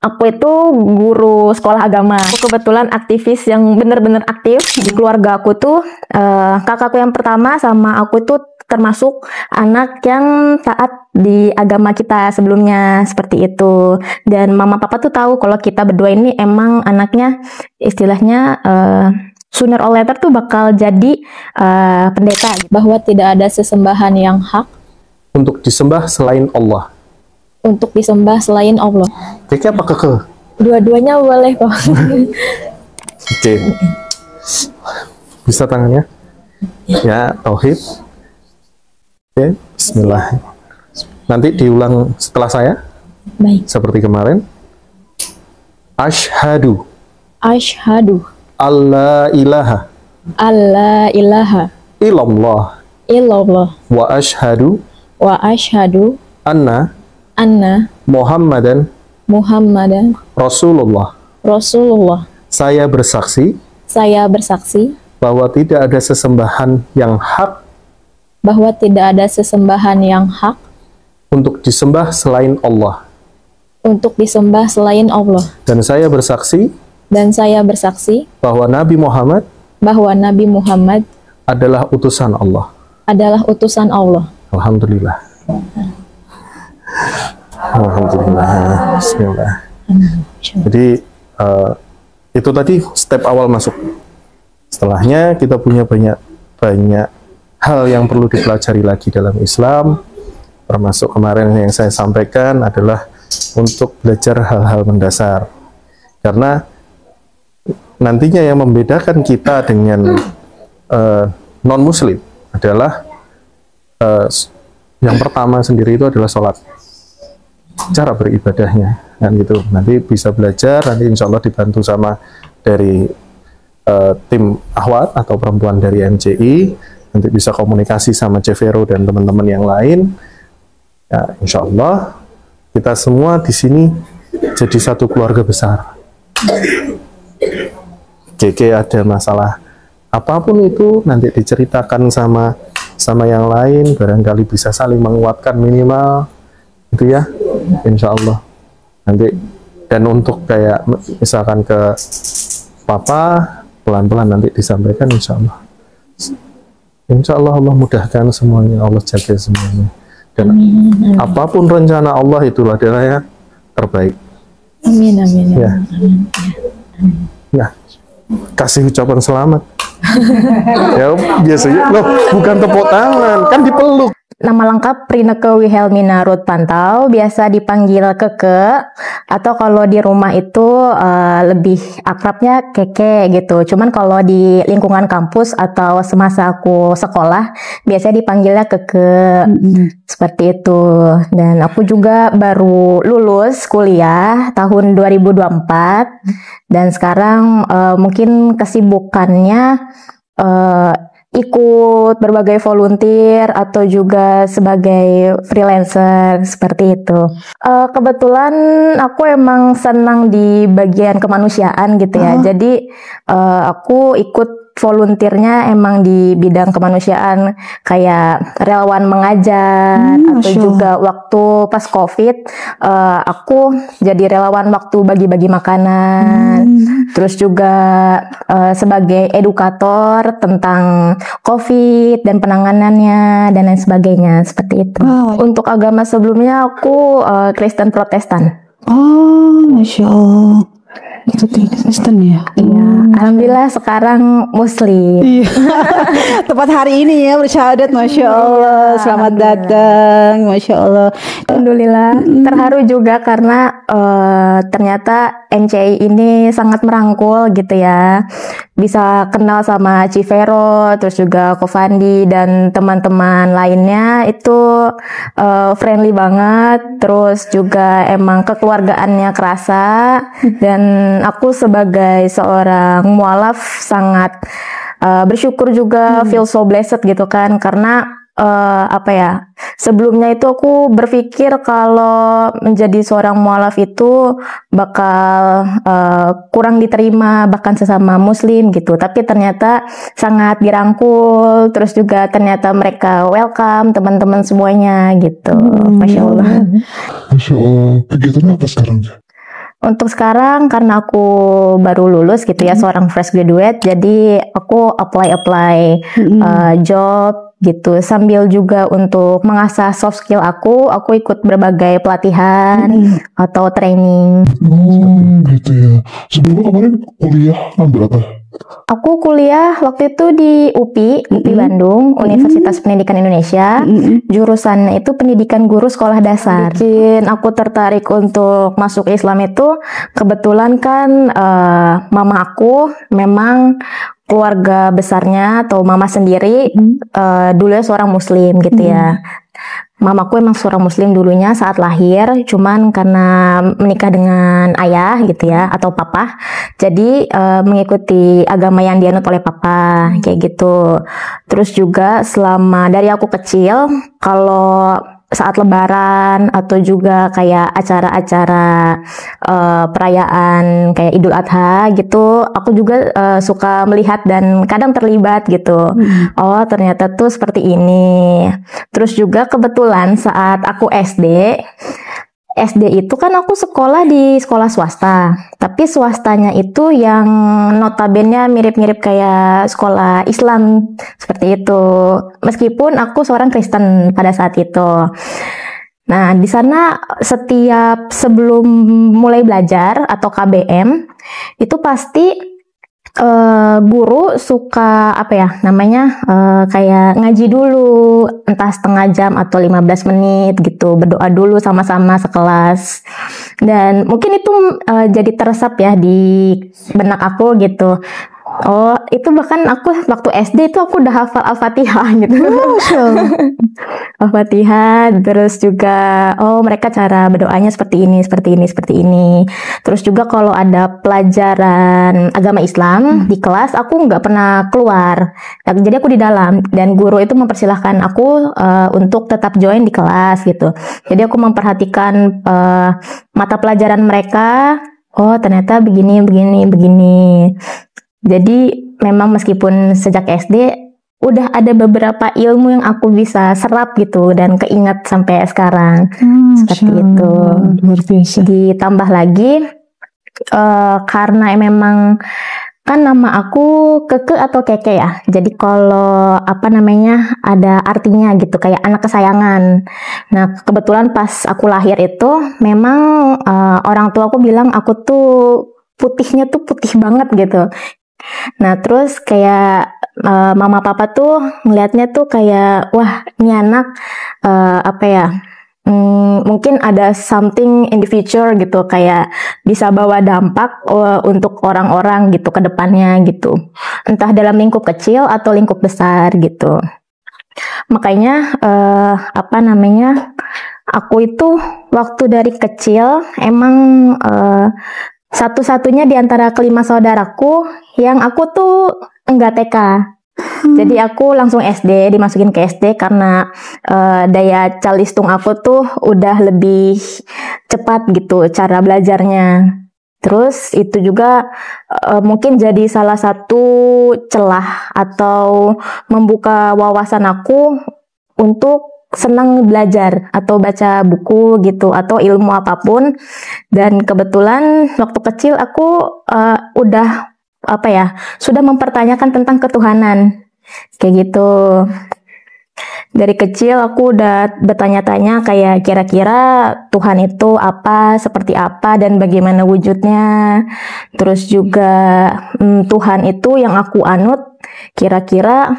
Aku itu guru sekolah agama. Aku kebetulan aktivis yang benar-benar aktif di keluarga aku tuh. Kakakku yang pertama sama aku itu termasuk anak yang taat di agama kita sebelumnya, seperti itu. Dan mama papa tuh tahu kalau kita berdua ini emang anaknya istilahnya sooner or later tuh bakal jadi pendeta. Bahwa tidak ada sesembahan yang hak untuk disembah selain Allah. Untuk disembah selain Allah. Keke apa keke? Dua-duanya boleh kok. Oke. Bisa tangannya? Ya, tauhid. Oke, bismillah. Nanti diulang setelah saya. Baik. Seperti kemarin. Asyhadu. Asyhadu. Alla ilaha. Alla ilaha. Illallah. Illallah. Wa asyhadu. Wa asyhadu. Anna. Muhammadan. Rasulullah. Rasulullah. Saya bersaksi. Saya bersaksi. Bahwa tidak ada sesembahan yang hak. Bahwa tidak ada sesembahan yang hak. Untuk disembah selain Allah. Untuk disembah selain Allah. Dan saya bersaksi. Dan saya bersaksi. Bahwa Nabi Muhammad. Bahwa Nabi Muhammad. Adalah utusan Allah. Adalah utusan Allah. Alhamdulillah. Alhamdulillah. Bismillah. Jadi itu tadi step awal masuk. Setelahnya kita punya banyak hal yang perlu dipelajari lagi dalam Islam. Termasuk kemarin yang saya sampaikan adalah untuk belajar hal-hal mendasar. Karena nantinya yang membedakan kita dengan non-muslim adalah yang pertama sendiri itu adalah sholat, cara beribadahnya, kan gitu. Nanti bisa belajar, nanti insya Allah dibantu sama dari tim Ahwat atau perempuan dari MCI, nanti bisa komunikasi sama Cevero dan teman-teman yang lain. Ya, insya Allah kita semua di sini jadi satu keluarga besar. Keke ada masalah apapun itu nanti diceritakan sama yang lain, barangkali bisa saling menguatkan minimal itu ya, insya Allah nanti. Dan untuk kayak misalkan ke papa pelan-pelan nanti disampaikan, insya Allah. Insya Allah Allah mudahkan semuanya, Allah jaga semuanya, dan amin. Apapun rencana Allah itulah adalah yang terbaik. Amin, amin, ya. Amin. Nah, kasih ucapan selamat. Ya biasanya loh, bukan tepuk tangan, kan dipeluk. Nama lengkap Rineke Wilhelmina Ruth Pantau, biasa dipanggil Keke, atau kalau di rumah itu lebih akrabnya Keke gitu. Cuman kalau di lingkungan kampus atau semasa aku sekolah, biasanya dipanggilnya Keke. Seperti itu. Dan aku juga baru lulus kuliah tahun 2024, dan sekarang mungkin kesibukannya ikut berbagai volunteer atau juga sebagai freelancer, seperti itu. Kebetulan aku emang senang di bagian kemanusiaan gitu ya. Jadi aku ikut volunteernya emang di bidang kemanusiaan, kayak relawan mengajar, atau juga waktu pas COVID aku jadi relawan waktu bagi-bagi makanan, terus juga sebagai edukator tentang COVID dan penanganannya dan lain sebagainya, seperti itu. Untuk agama sebelumnya aku Kristen Protestan. Oh, Masya Allah. Itu Kristen ya? Iya, alhamdulillah sekarang Muslim. Iya. Tepat hari ini ya bersyahadat, Masya Allah. Selamat datang, Masya Allah. Alhamdulillah, terharu juga karena ternyata MCI ini sangat merangkul gitu ya. Bisa kenal sama Civero, terus juga Kofandi dan teman-teman lainnya itu friendly banget. Terus juga emang kekeluargaannya kerasa, dan aku sebagai seorang mualaf sangat bersyukur juga, feel so blessed gitu kan, karena sebelumnya itu aku berpikir kalau menjadi seorang mualaf itu bakal kurang diterima bahkan sesama muslim gitu, tapi ternyata sangat dirangkul, terus juga ternyata mereka welcome teman-teman semuanya gitu. Masya Allah. Masya Allah. Kegiatannya apa sekarang? Untuk sekarang karena aku baru lulus gitu ya, seorang fresh graduate, jadi aku apply job gitu. Sambil juga untuk mengasah soft skill aku ikut berbagai pelatihan atau training. Oh gitu ya. Sebelumnya kemarin kuliah ambil apa? Aku kuliah waktu itu di UPI Bandung, Universitas Pendidikan Indonesia. Jurusannya itu pendidikan guru sekolah dasar. Bikin aku tertarik untuk masuk Islam itu kebetulan kan mama aku memang keluarga besarnya atau mama sendiri dulunya seorang muslim gitu ya. Mamaku emang seorang muslim dulunya saat lahir, cuman karena menikah dengan ayah gitu ya atau papa, jadi mengikuti agama yang dianut oleh papa kayak gitu. Terus juga selama dari aku kecil, kalau saat lebaran atau juga kayak acara-acara perayaan kayak Idul Adha gitu, aku juga suka melihat dan kadang terlibat gitu. Oh ternyata tuh seperti ini. Terus juga kebetulan saat aku SD itu kan aku sekolah di sekolah swasta, tapi swastanya itu yang notabene mirip-mirip kayak sekolah Islam seperti itu. Meskipun aku seorang Kristen pada saat itu. Nah, di sana setiap sebelum mulai belajar atau KBM itu pasti guru suka apa ya namanya kayak ngaji dulu entah setengah jam atau 15 menit gitu, berdoa dulu sama-sama sekelas, dan mungkin itu jadi teresap ya di benak aku gitu. Oh itu bahkan aku waktu SD itu aku udah hafal Al-Fatihah gitu. Al-Fatihah, terus juga oh mereka cara berdoanya seperti ini, seperti ini, seperti ini. Terus juga kalau ada pelajaran agama Islam di kelas, aku nggak pernah keluar. Jadi aku di dalam, dan guru itu mempersilahkan aku untuk tetap join di kelas gitu. Jadi aku memperhatikan mata pelajaran mereka. Oh ternyata begini, begini, begini. Jadi memang meskipun sejak SD udah ada beberapa ilmu yang aku bisa serap gitu dan keingat sampai sekarang. Seperti itu. Luar biasa. Ditambah lagi karena memang kan nama aku Keke atau Keke ya. Jadi kalau apa namanya ada artinya gitu kayak anak kesayangan. Nah kebetulan pas aku lahir itu memang orang tua aku bilang aku tuh putihnya tuh putih banget gitu. Nah terus kayak mama papa tuh ngelihatnya tuh kayak wah ini anak apa ya mungkin ada something in the future gitu, kayak bisa bawa dampak untuk orang-orang gitu ke depannya gitu, entah dalam lingkup kecil atau lingkup besar gitu. Makanya apa namanya aku itu waktu dari kecil emang satu-satunya di antara kelima saudaraku yang aku tuh enggak TK. Jadi aku langsung SD, dimasukin ke SD karena daya calistung aku tuh udah lebih cepat gitu cara belajarnya. Terus itu juga mungkin jadi salah satu celah atau membuka wawasan aku untuk senang belajar atau baca buku gitu atau ilmu apapun. Dan kebetulan waktu kecil aku udah apa ya sudah mempertanyakan tentang ketuhanan kayak gitu. Dari kecil aku udah bertanya-tanya kayak kira-kira Tuhan itu apa, seperti apa, dan bagaimana wujudnya. Terus juga Tuhan itu yang aku anut kira-kira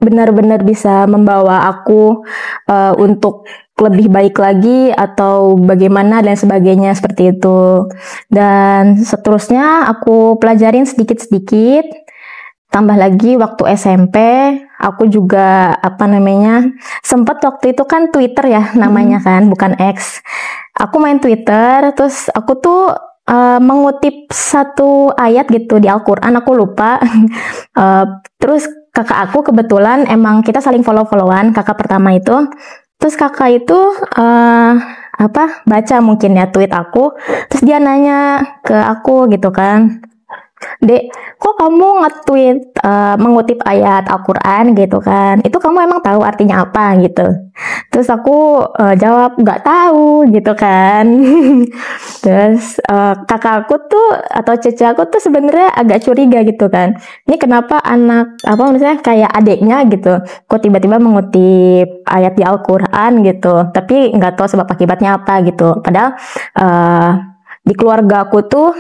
benar-benar bisa membawa aku untuk lebih baik lagi atau bagaimana dan sebagainya seperti itu. Dan seterusnya aku pelajarin sedikit-sedikit. Tambah lagi waktu SMP aku juga apa namanya sempat waktu itu kan Twitter ya namanya kan, bukan X. Aku main Twitter terus aku tuh mengutip satu ayat gitu di Al-Quran, aku lupa. Terus kakak aku kebetulan emang kita saling follow-followan, kakak pertama itu. Terus kakak itu baca mungkin ya tweet aku, terus dia nanya ke aku gitu kan, Dek, kok kamu nge-tweet mengutip ayat Al-Quran gitu kan? Itu kamu emang tahu artinya apa gitu? Terus aku jawab nggak tahu gitu kan. Terus kakakku tuh atau cece aku tuh sebenarnya agak curiga gitu kan. Ini kenapa anak apa misalnya kayak adiknya gitu, kok tiba-tiba mengutip ayat di Al-Quran gitu? Tapi nggak tahu sebab akibatnya apa gitu. Padahal di keluarga aku tuh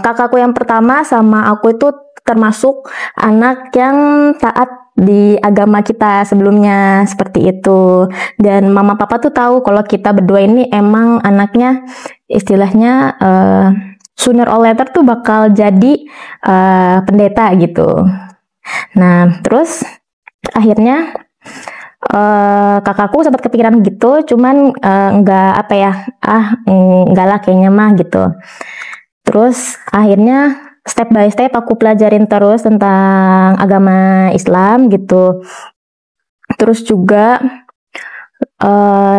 kakakku yang pertama sama aku itu termasuk anak yang taat di agama kita sebelumnya seperti itu. Dan mama papa tuh tahu kalau kita berdua ini emang anaknya istilahnya sooner or later tuh bakal jadi pendeta gitu. Nah terus akhirnya kakakku sempat kepikiran gitu, cuman nggak apa ya, nggak lah kayaknya mah gitu. Terus akhirnya step by step aku pelajarin terus tentang agama Islam gitu. Terus juga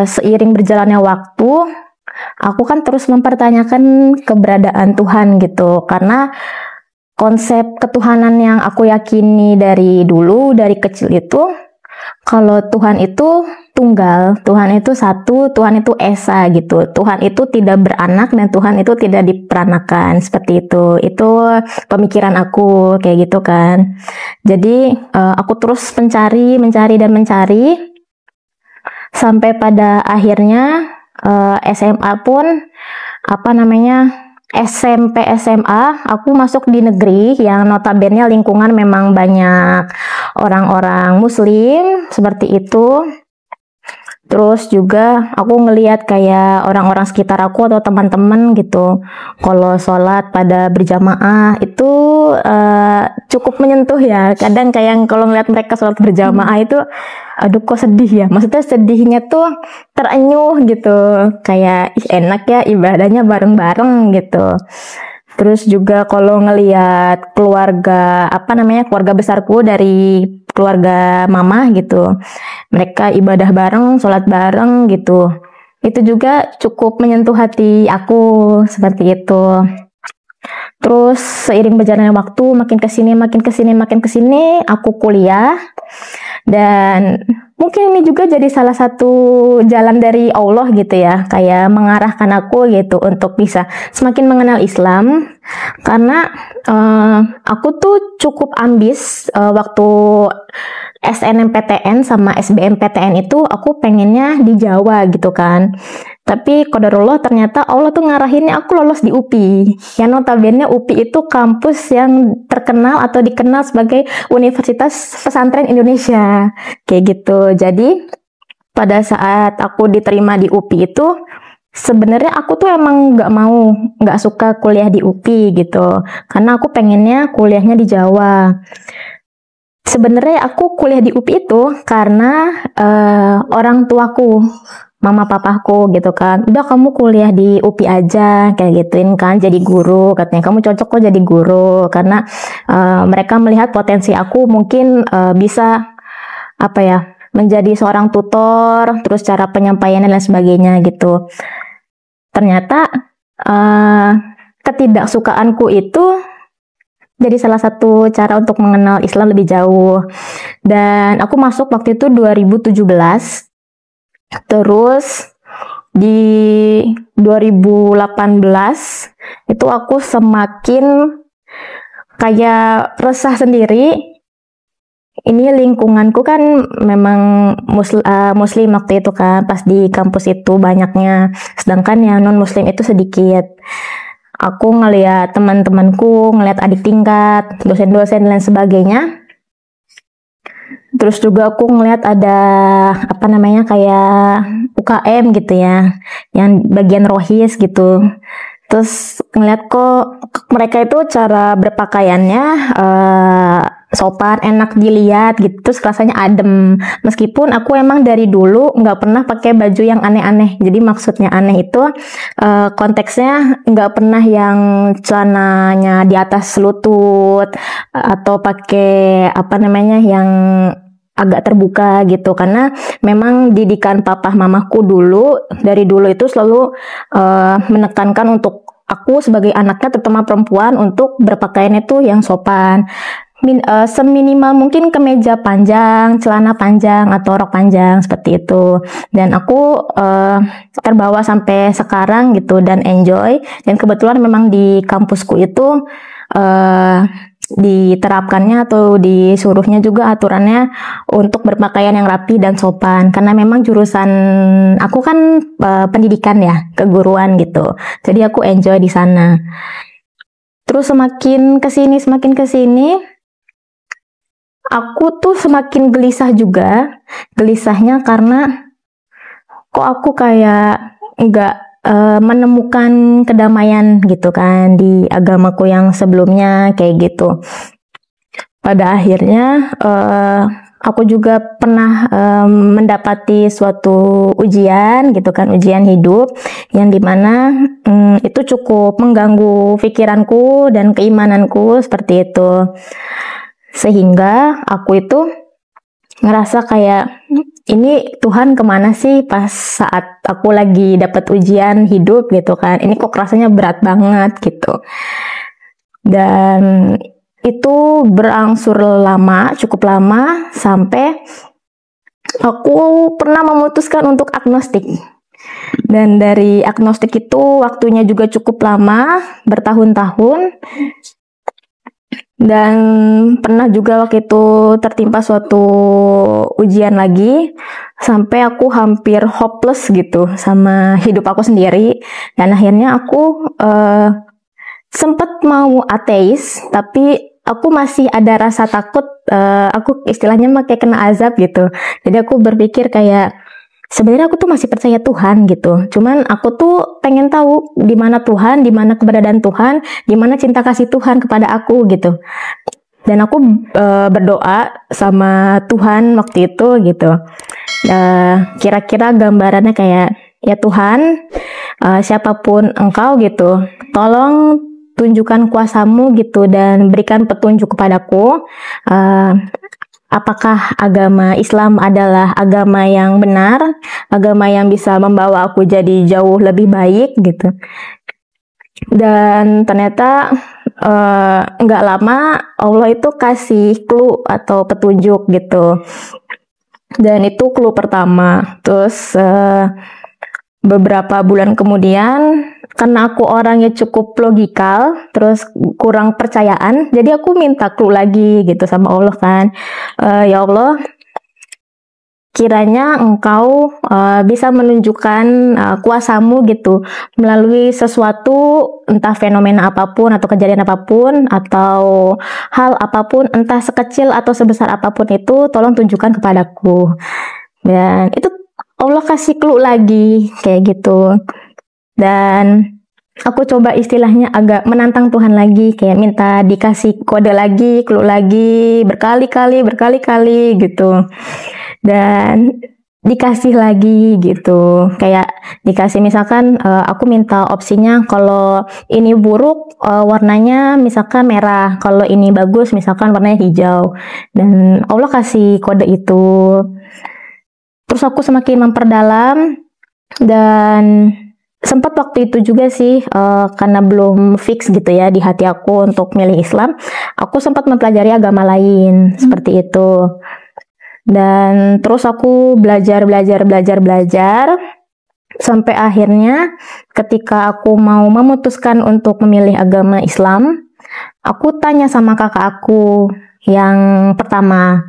seiring berjalannya waktu, aku kan terus mempertanyakan keberadaan Tuhan gitu, karena konsep ketuhanan yang aku yakini dari dulu, dari kecil itu, kalau Tuhan itu tunggal, Tuhan itu satu, Tuhan itu esa gitu. Tuhan itu tidak beranak dan Tuhan itu tidak diperanakan, seperti itu. Itu pemikiran aku kayak gitu kan. Jadi aku terus mencari dan mencari sampai pada akhirnya SMA pun apa namanya, SMP SMA aku masuk di negeri yang notabene lingkungan memang banyak orang-orang muslim seperti itu. Terus juga aku ngelihat kayak orang-orang sekitar aku atau teman-teman gitu, kalau sholat pada berjamaah itu cukup menyentuh ya. Kadang kayak kalau ngeliat mereka sholat berjamaah itu, aduh kok sedih ya. Maksudnya sedihnya tuh terenyuh gitu, kayak enak ya ibadahnya bareng-bareng gitu. Terus juga kalau ngelihat keluarga apa namanya, keluarga besarku dari keluarga mama gitu, mereka ibadah bareng, sholat bareng gitu, itu juga cukup menyentuh hati aku seperti itu. Terus seiring berjalannya waktu, makin kesini, aku kuliah. Dan mungkin ini juga jadi salah satu jalan dari Allah gitu ya, kayak mengarahkan aku gitu untuk bisa semakin mengenal Islam. Karena aku tuh cukup ambis waktu SNMPTN sama SBMPTN itu aku pengennya di Jawa gitu kan. Tapi qadarullah ternyata Allah tuh ngarahinnya aku lolos di UPI. Yang notabene UPI itu kampus yang terkenal atau dikenal sebagai Universitas Pesantren Indonesia. Kayak gitu. Jadi pada saat aku diterima di UPI itu, sebenarnya aku tuh emang nggak suka kuliah di UPI gitu. Karena aku pengennya kuliahnya di Jawa. Sebenarnya aku kuliah di UPI itu karena orang tuaku, mama papaku gitu kan, udah kamu kuliah di UPI aja kayak gituin kan, jadi guru katanya, kamu cocok kok jadi guru, karena mereka melihat potensi aku mungkin bisa apa ya, menjadi seorang tutor, terus cara penyampaiannya dan sebagainya gitu. Ternyata ketidaksukaanku itu jadi salah satu cara untuk mengenal Islam lebih jauh. Dan aku masuk waktu itu 2017. Terus di 2018 itu aku semakin kayak resah sendiri. Ini lingkunganku kan memang muslim waktu itu kan, pas di kampus itu banyaknya, sedangkan yang non muslim itu sedikit. Aku ngeliat teman-temanku, ngeliat adik tingkat, dosen-dosen dan sebagainya. Terus juga aku ngeliat ada apa namanya kayak UKM gitu ya, yang bagian rohis gitu. Terus ngeliat kok mereka itu cara berpakaiannya sopan, enak dilihat gitu, terus rasanya adem. Meskipun aku emang dari dulu nggak pernah pakai baju yang aneh-aneh. Jadi maksudnya aneh itu konteksnya nggak pernah yang celananya di atas lutut atau pakai apa namanya yang agak terbuka gitu, karena memang didikan papa mamaku dulu dari dulu itu selalu menekankan untuk aku sebagai anaknya terutama perempuan untuk berpakaian itu yang sopan. Seminimal mungkin kemeja panjang, celana panjang atau rok panjang seperti itu. Dan aku terbawa sampai sekarang gitu dan enjoy. Dan kebetulan memang di kampusku itu diterapkannya atau disuruhnya juga aturannya untuk berpakaian yang rapi dan sopan, karena memang jurusan aku kan pendidikan ya, keguruan gitu. Jadi aku enjoy di sana. Terus semakin kesini aku tuh semakin gelisah juga. Gelisahnya karena kok aku kayak nggak menemukan kedamaian gitu kan di agamaku yang sebelumnya kayak gitu. Pada akhirnya aku juga pernah mendapati suatu ujian gitu kan, ujian hidup yang dimana itu cukup mengganggu pikiranku dan keimananku seperti itu. Sehingga aku itu ngerasa kayak ini Tuhan kemana sih pas saat aku lagi dapat ujian hidup gitu kan, ini kok rasanya berat banget gitu. Dan itu berangsur lama, cukup lama, sampai aku pernah memutuskan untuk agnostik. Dan dari agnostik itu waktunya juga cukup lama, bertahun-tahun. Dan pernah juga waktu itu tertimpa suatu ujian lagi, sampai aku hampir hopeless gitu sama hidup aku sendiri. Dan akhirnya aku sempat mau ateis, tapi aku masih ada rasa takut, aku istilahnya kayak kena azab gitu. Jadi aku berpikir kayak sebenarnya aku tuh masih percaya Tuhan gitu. Cuman aku tuh pengen tahu di mana Tuhan, di mana keberadaan Tuhan, di mana cinta kasih Tuhan kepada aku gitu. Dan aku berdoa sama Tuhan waktu itu gitu. Kira-kira gambarannya kayak, ya Tuhan, siapapun Engkau gitu, tolong tunjukkan kuasamu gitu dan berikan petunjuk kepadaku. Apakah agama Islam adalah agama yang benar, agama yang bisa membawa aku jadi jauh lebih baik gitu. Dan ternyata nggak lama Allah itu kasih clue atau petunjuk gitu. Dan itu clue pertama. Terus beberapa bulan kemudian, karena aku orangnya cukup logikal, terus kurang percayaan, jadi aku minta clue lagi gitu sama Allah kan. Ya Allah, kiranya Engkau bisa menunjukkan kuasamu gitu melalui sesuatu, entah fenomena apapun atau kejadian apapun atau hal apapun, entah sekecil atau sebesar apapun itu, tolong tunjukkan kepadaku. Dan itu Allah kasih clue lagi kayak gitu. Dan aku coba istilahnya agak menantang Tuhan lagi, kayak minta dikasih kode lagi, clue lagi, berkali-kali gitu. Dan dikasih lagi gitu, kayak dikasih misalkan aku minta opsinya kalau ini buruk warnanya misalkan merah, kalau ini bagus misalkan warnanya hijau. Dan Allah kasih kode itu. Terus aku semakin memperdalam, dan sempat waktu itu juga sih karena belum fix gitu ya di hati aku untuk milih Islam, aku sempat mempelajari agama lain seperti itu. Dan terus aku belajar sampai akhirnya ketika aku mau memutuskan untuk memilih agama Islam, aku tanya sama kakak aku yang pertama.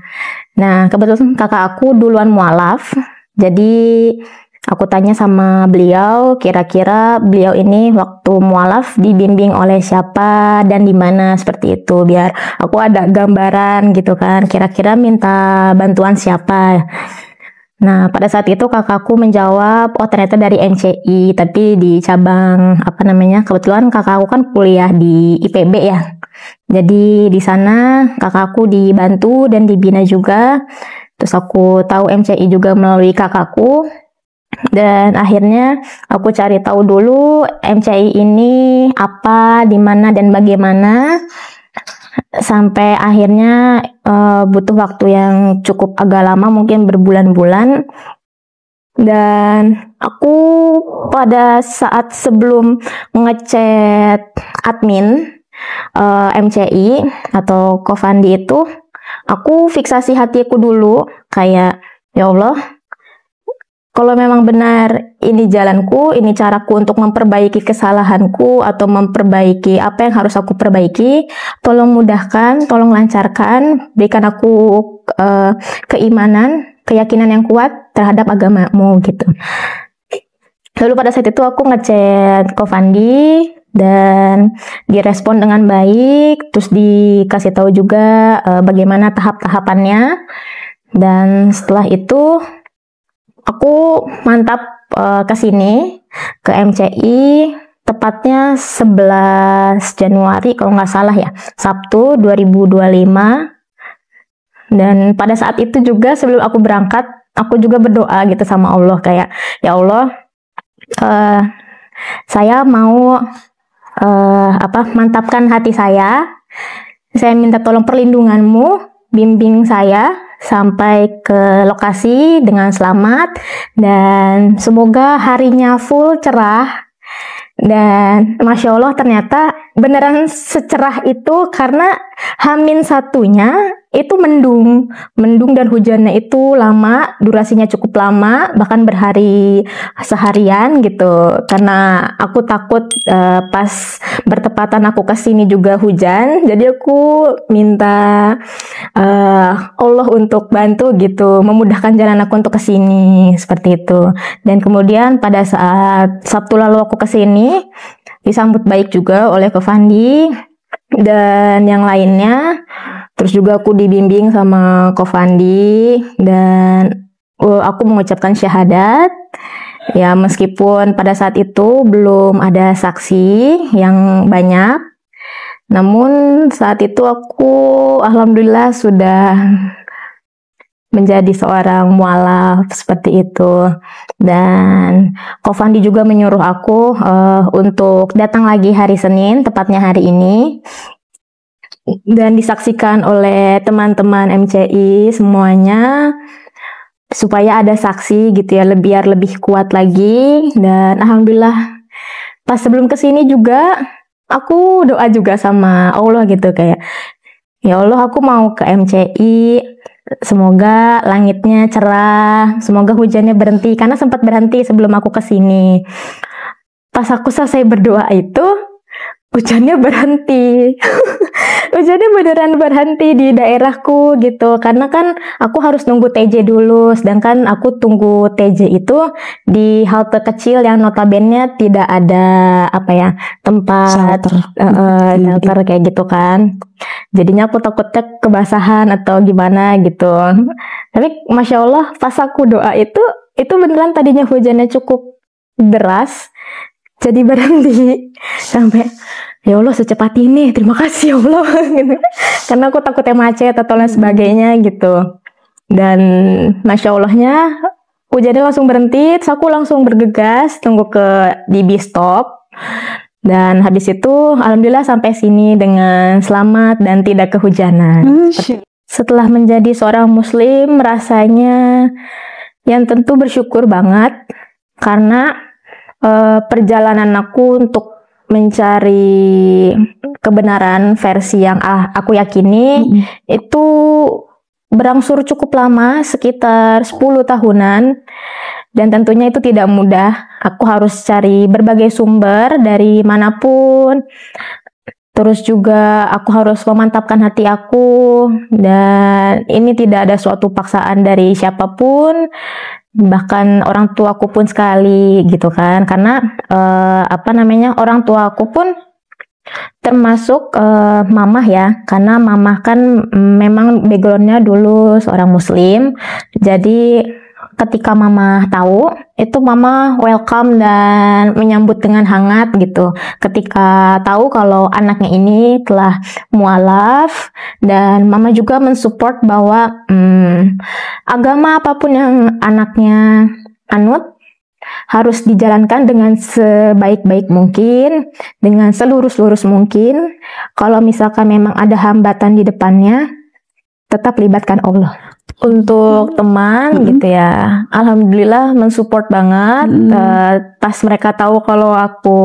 Nah, kebetulan kakak aku duluan mualaf, jadi aku tanya sama beliau, kira-kira beliau ini waktu mualaf dibimbing oleh siapa dan di mana seperti itu, biar aku ada gambaran gitu kan, kira-kira minta bantuan siapa. Nah, pada saat itu kakakku menjawab, oh ternyata dari NCI, tapi di cabang apa namanya, kebetulan kakakku kan kuliah di IPB ya. Jadi di sana kakakku dibantu dan dibina juga. Terus aku tahu MCI juga melalui kakakku. Dan akhirnya aku cari tahu dulu MCI ini apa, di mana dan bagaimana. Sampai akhirnya butuh waktu yang cukup agak lama, mungkin berbulan-bulan. Dan aku pada saat sebelum ngechat admin MCI atau Kofandi itu, aku fiksasi hatiku dulu kayak, ya Allah, kalau memang benar ini jalanku, ini caraku untuk memperbaiki kesalahanku atau memperbaiki apa yang harus aku perbaiki, tolong mudahkan, tolong lancarkan, berikan aku keimanan, keyakinan yang kuat terhadap agamamu gitu. Lalu pada saat itu aku ngechat Kofandi dan direspon dengan baik, terus dikasih tahu juga bagaimana tahap-tahapannya. Dan setelah itu aku mantap ke sini, ke MCI, tepatnya 11 Januari kalau nggak salah ya, Sabtu 2025. Dan pada saat itu juga sebelum aku berangkat, aku juga berdoa gitu sama Allah kayak, ya Allah, saya mau mantapkan hati saya minta tolong perlindunganmu, bimbing saya sampai ke lokasi dengan selamat, dan semoga harinya full cerah. Dan Masya Allah ternyata beneran secerah itu karena Hamin satunya itu mendung dan hujannya itu lama, durasinya cukup lama, bahkan seharian gitu. Karena aku takut pas bertepatan aku kesini juga hujan, jadi aku minta Allah untuk bantu gitu, memudahkan jalan aku untuk kesini seperti itu. Dan kemudian pada saat Sabtu lalu aku kesini disambut baik juga oleh Kofandi dan yang lainnya. Terus juga aku dibimbing sama Kofandi dan aku mengucapkan syahadat. Ya meskipun pada saat itu belum ada saksi yang banyak, namun saat itu aku alhamdulillah sudah menjadi seorang mualaf seperti itu. Dan Kofandi juga menyuruh aku untuk datang lagi hari Senin, tepatnya hari ini, dan disaksikan oleh teman-teman MCI semuanya supaya ada saksi gitu ya, biar lebih kuat lagi. Dan alhamdulillah pas sebelum kesini juga aku doa juga sama Allah gitu kayak, ya Allah, aku mau ke MCI, semoga langitnya cerah, semoga hujannya berhenti, karena sempat berhenti sebelum aku kesini. Pas aku selesai berdoa itu, hujannya berhenti. Hujannya beneran berhenti di daerahku gitu, karena kan aku harus nunggu TJ dulu, sedangkan aku tunggu TJ itu di halte kecil yang notabene tidak ada tempat shelter kayak gitu kan. Jadinya aku takutnya kebasahan atau gimana gitu. Tapi Masya Allah pas aku doa itu beneran tadinya hujannya cukup deras, jadi berhenti. Sampai, ya Allah secepat ini, terima kasih ya Allah gitu. Karena aku takutnya macet atau lain sebagainya gitu. Dan Masya Allahnya hujannya langsung berhenti, terus aku langsung bergegas tunggu di bis stop. Dan habis itu alhamdulillah sampai sini dengan selamat dan tidak kehujanan. Setelah menjadi seorang muslim, rasanya yang tentu bersyukur banget karena perjalanan aku untuk mencari kebenaran versi yang aku yakini itu berangsur cukup lama, sekitar 10 tahunan, dan tentunya itu tidak mudah. Aku harus cari berbagai sumber dari manapun, terus juga aku harus memantapkan hati aku, dan ini tidak ada suatu paksaan dari siapapun, bahkan orang tuaku pun sekali gitu kan. Karena orang tuaku pun termasuk mamah ya, karena mamah kan memang backgroundnya dulu seorang muslim. Jadi ketika mama tahu, itu mama welcome dan menyambut dengan hangat gitu. Ketika tahu kalau anaknya ini telah mualaf, dan mama juga mensupport bahwa agama apapun yang anaknya anut harus dijalankan dengan sebaik-baik mungkin, dengan selurus-lurus mungkin. Kalau misalkan memang ada hambatan di depannya, tetap libatkan Allah. Untuk teman gitu ya, alhamdulillah mensupport banget. Pas mereka tahu kalau aku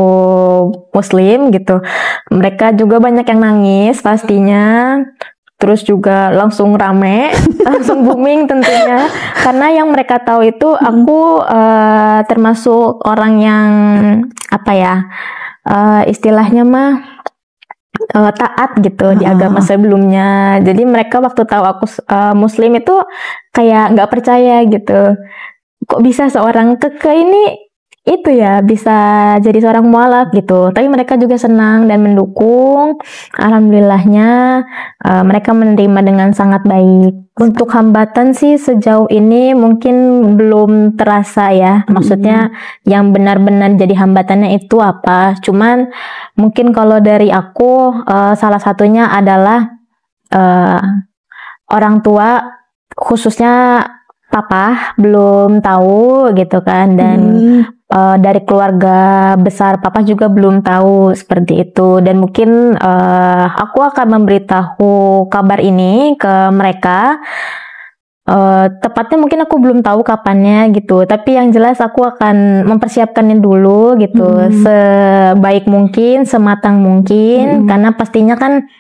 Muslim gitu, mereka juga banyak yang nangis pastinya. Terus juga langsung rame, langsung booming tentunya. Karena yang mereka tahu itu aku termasuk orang yang apa ya, istilahnya mah taat gitu di agama sebelumnya. Jadi mereka waktu tahu aku Muslim itu kayak nggak percaya gitu. Kok bisa seorang keke ini itu ya bisa jadi seorang mualaf gitu. Tapi mereka juga senang dan mendukung. Alhamdulillahnya mereka menerima dengan sangat baik. Untuk hambatan sih sejauh ini mungkin belum terasa ya. Maksudnya yang benar-benar jadi hambatannya itu apa? Cuman mungkin kalau dari aku salah satunya adalah orang tua, khususnya papa belum tahu gitu kan, dan dari keluarga besar papa juga belum tahu seperti itu. Dan mungkin aku akan memberitahu kabar ini ke mereka. Tepatnya mungkin aku belum tahu kapannya gitu, tapi yang jelas aku akan mempersiapkannya dulu gitu, sebaik mungkin, sematang mungkin, karena pastinya kan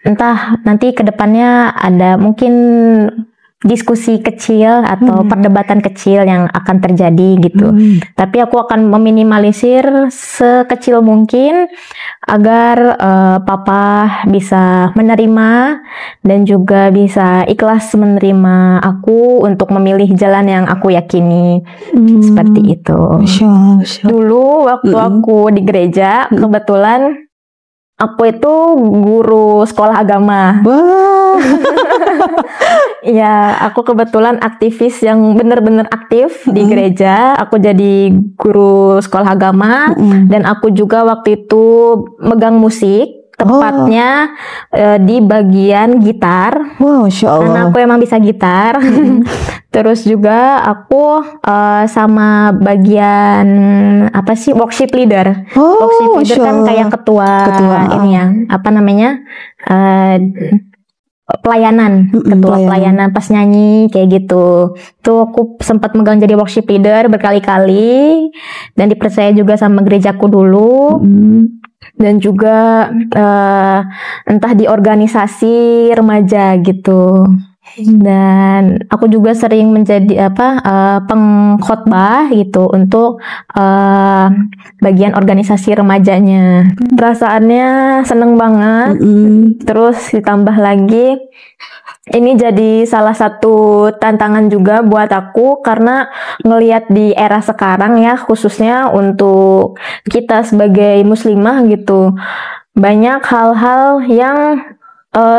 entah nanti kedepannya ada mungkin diskusi kecil atau perdebatan kecil yang akan terjadi gitu. Tapi aku akan meminimalisir sekecil mungkin agar papa bisa menerima dan juga bisa ikhlas menerima aku untuk memilih jalan yang aku yakini. Seperti itu. Masya Allah. Dulu waktu aku di gereja, kebetulan aku itu guru sekolah agama. Wah. Ya, aku kebetulan aktivis yang benar-benar aktif di gereja. Aku jadi guru sekolah agama dan aku juga waktu itu megang musik, tepatnya di bagian gitar. Wow, Masya Allah. Karena aku emang bisa gitar. Terus juga aku sama bagian apa sih, worship leader. Worship leader kan kayak ketua ini ya, apa namanya, pelayanan, ketua pelayanan pas nyanyi kayak gitu. Tuh aku sempat megang jadi worship leader berkali-kali dan dipercaya juga sama gerejaku dulu. Dan juga entah di organisasi remaja gitu. Dan aku juga sering menjadi pengkhotbah gitu untuk bagian organisasi remajanya. Perasaannya seneng banget. Terus ditambah lagi ini jadi salah satu tantangan juga buat aku, karena ngelihat di era sekarang ya, khususnya untuk kita sebagai muslimah gitu, banyak hal-hal yang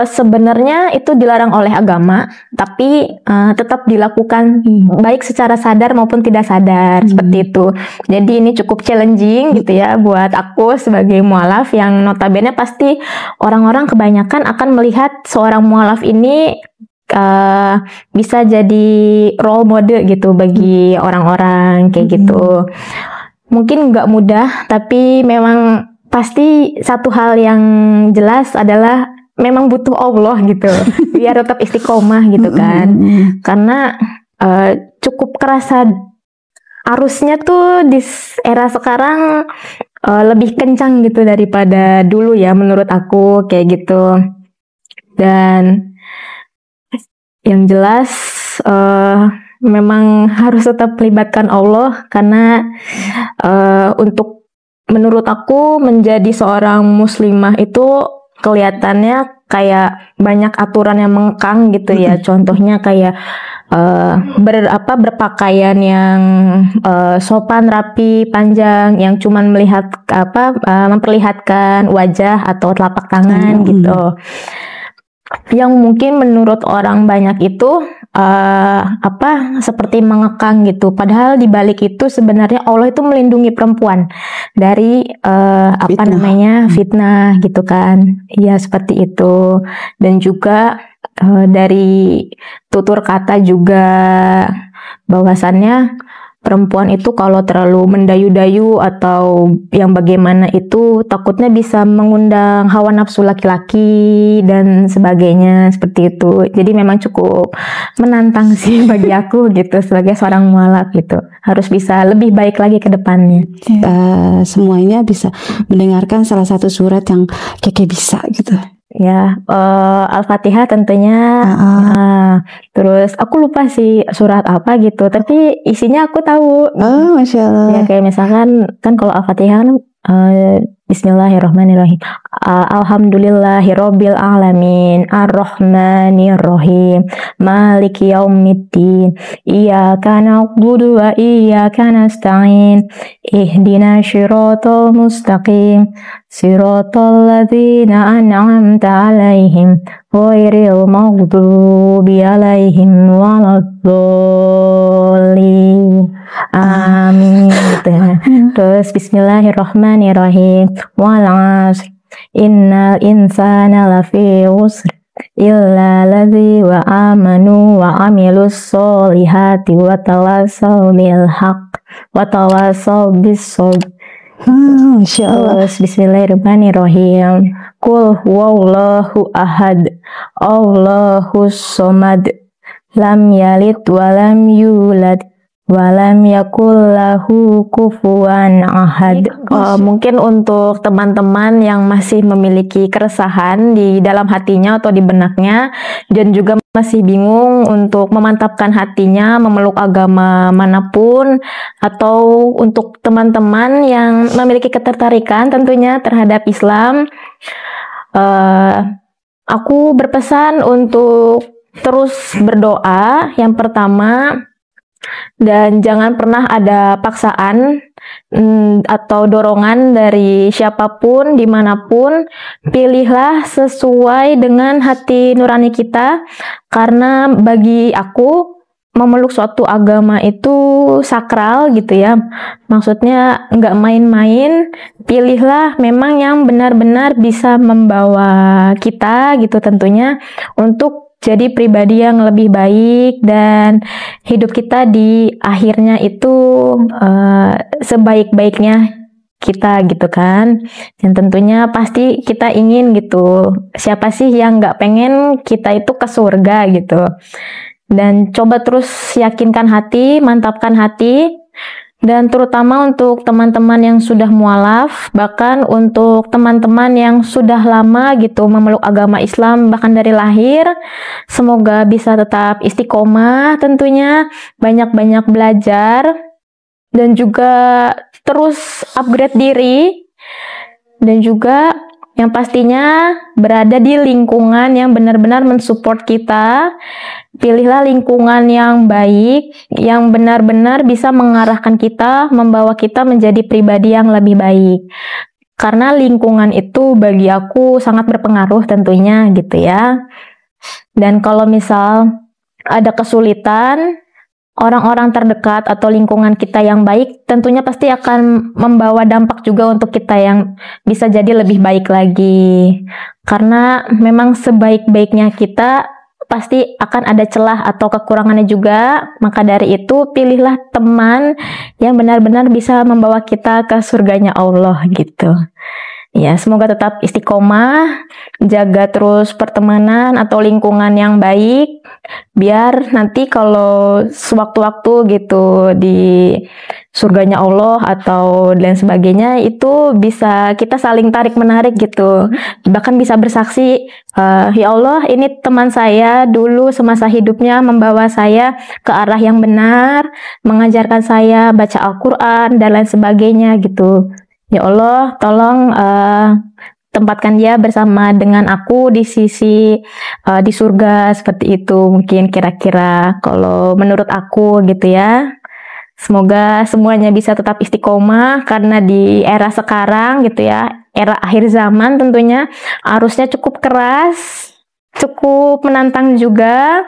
sebenarnya itu dilarang oleh agama, tapi tetap dilakukan baik secara sadar maupun tidak sadar, seperti itu. Jadi ini cukup challenging gitu ya buat aku sebagai mualaf, yang notabene pasti orang-orang kebanyakan akan melihat seorang mualaf ini bisa jadi role model gitu bagi orang-orang kayak gitu. Mungkin nggak mudah, tapi memang pasti satu hal yang jelas adalah memang butuh Allah gitu, biar tetap istiqomah gitu kan. Karena cukup kerasa arusnya tuh di era sekarang lebih kencang gitu daripada dulu ya, menurut aku kayak gitu. Dan yang jelas memang harus tetap melibatkan Allah, karena untuk menurut aku menjadi seorang muslimah itu kelihatannya kayak banyak aturan yang mengekang gitu ya. Contohnya kayak berpakaian yang sopan, rapi, panjang, yang cuman melihat memperlihatkan wajah atau telapak tangan gitu. Yang mungkin menurut orang banyak itu seperti mengekang gitu. Padahal di balik itu sebenarnya Allah itu melindungi perempuan dari fitnah gitu kan. Ya seperti itu. Dan juga dari tutur kata juga bahwasannya perempuan itu kalau terlalu mendayu-dayu atau yang bagaimana itu takutnya bisa mengundang hawa nafsu laki-laki dan sebagainya seperti itu. Jadi memang cukup menantang sih bagi aku gitu sebagai seorang mualaf gitu. Harus bisa lebih baik lagi ke depannya. Semuanya bisa mendengarkan salah satu surat yang Keke bisa gitu. Ya, Al-Fatihah tentunya. Terus aku lupa sih surat apa gitu, tapi isinya aku tahu. Oh, Masya Allah. Ya kayak misalkan kan kalau Al-Fatihah kan Bismillahirrahmanirrahim. Alhamdulillahirabbil alamin, arrahmanirrahim, maliki yaumiddin, iyyaka na'budu wa iyyaka nasta'in, ihdinas siratal mustaqim, siratal ladzina an'amta 'alaihim, ghairil maghdubi 'alaihim waladdallin. Amin gitu ya. Terus Bismillahirrahmanirrahim. Wal 'asr innal insana lafi usr illa allazi wa amanu wa amilus solihati wa tawassaw bil haqq wa tawassaw bis sabr. Masya Allah. Terus Bismillahirrahmanirrahim. Qul huwallahu ahad, Allahus somad, lam yalid wa lam yulad, walam yakullahu kufuwan ahad. Mungkin untuk teman-teman yang masih memiliki keresahan di dalam hatinya atau di benaknya dan juga masih bingung untuk memantapkan hatinya memeluk agama manapun, atau untuk teman-teman yang memiliki ketertarikan tentunya terhadap Islam, aku berpesan untuk terus berdoa yang pertama. Dan jangan pernah ada paksaan atau dorongan dari siapapun, dimanapun. Pilihlah sesuai dengan hati nurani kita. Karena bagi aku, memeluk suatu agama itu sakral gitu ya. Maksudnya nggak main-main. Pilihlah memang yang benar-benar bisa membawa kita gitu tentunya untuk jadi pribadi yang lebih baik, dan hidup kita di akhirnya itu sebaik-baiknya kita gitu kan. Dan tentunya pasti kita ingin gitu. Siapa sih yang nggak pengen kita itu ke surga gitu. Dan coba terus yakinkan hati, mantapkan hati. Dan terutama untuk teman-teman yang sudah mualaf, bahkan untuk teman-teman yang sudah lama gitu memeluk agama Islam bahkan dari lahir, semoga bisa tetap istiqomah tentunya, banyak-banyak belajar dan juga terus upgrade diri, dan juga yang pastinya berada di lingkungan yang benar-benar mensupport kita. Pilihlah lingkungan yang baik, yang benar-benar bisa mengarahkan kita, membawa kita menjadi pribadi yang lebih baik. Karena lingkungan itu bagi aku sangat berpengaruh tentunya gitu ya. Dan kalau misal ada kesulitan, orang-orang terdekat atau lingkungan kita yang baik tentunya pasti akan membawa dampak juga untuk kita yang bisa jadi lebih baik lagi. Karena memang sebaik-baiknya kita pasti akan ada celah atau kekurangannya juga. Maka dari itu pilihlah teman yang benar-benar bisa membawa kita ke surganya Allah gitu. Ya, semoga tetap istiqomah, jaga terus pertemanan atau lingkungan yang baik, biar nanti kalau sewaktu-waktu gitu di surganya Allah atau dan sebagainya itu bisa kita saling tarik-menarik gitu. Bahkan bisa bersaksi, ya Allah ini teman saya dulu semasa hidupnya membawa saya ke arah yang benar, mengajarkan saya baca Al-Quran dan lain sebagainya gitu. Ya Allah, tolong tempatkan dia bersama dengan aku di sisi di surga seperti itu. Mungkin kira-kira kalau menurut aku gitu ya. Semoga semuanya bisa tetap istiqomah, karena di era sekarang gitu ya, era akhir zaman tentunya arusnya cukup keras, cukup menantang juga.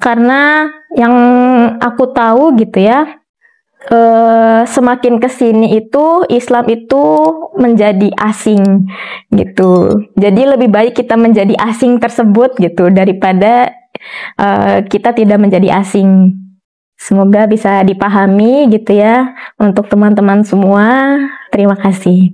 Karena yang aku tahu gitu ya, semakin kesini itu Islam itu menjadi asing gitu. Jadi lebih baik kita menjadi asing tersebut gitu daripada kita tidak menjadi asing. Semoga bisa dipahami gitu ya untuk teman-teman semua. Terima kasih.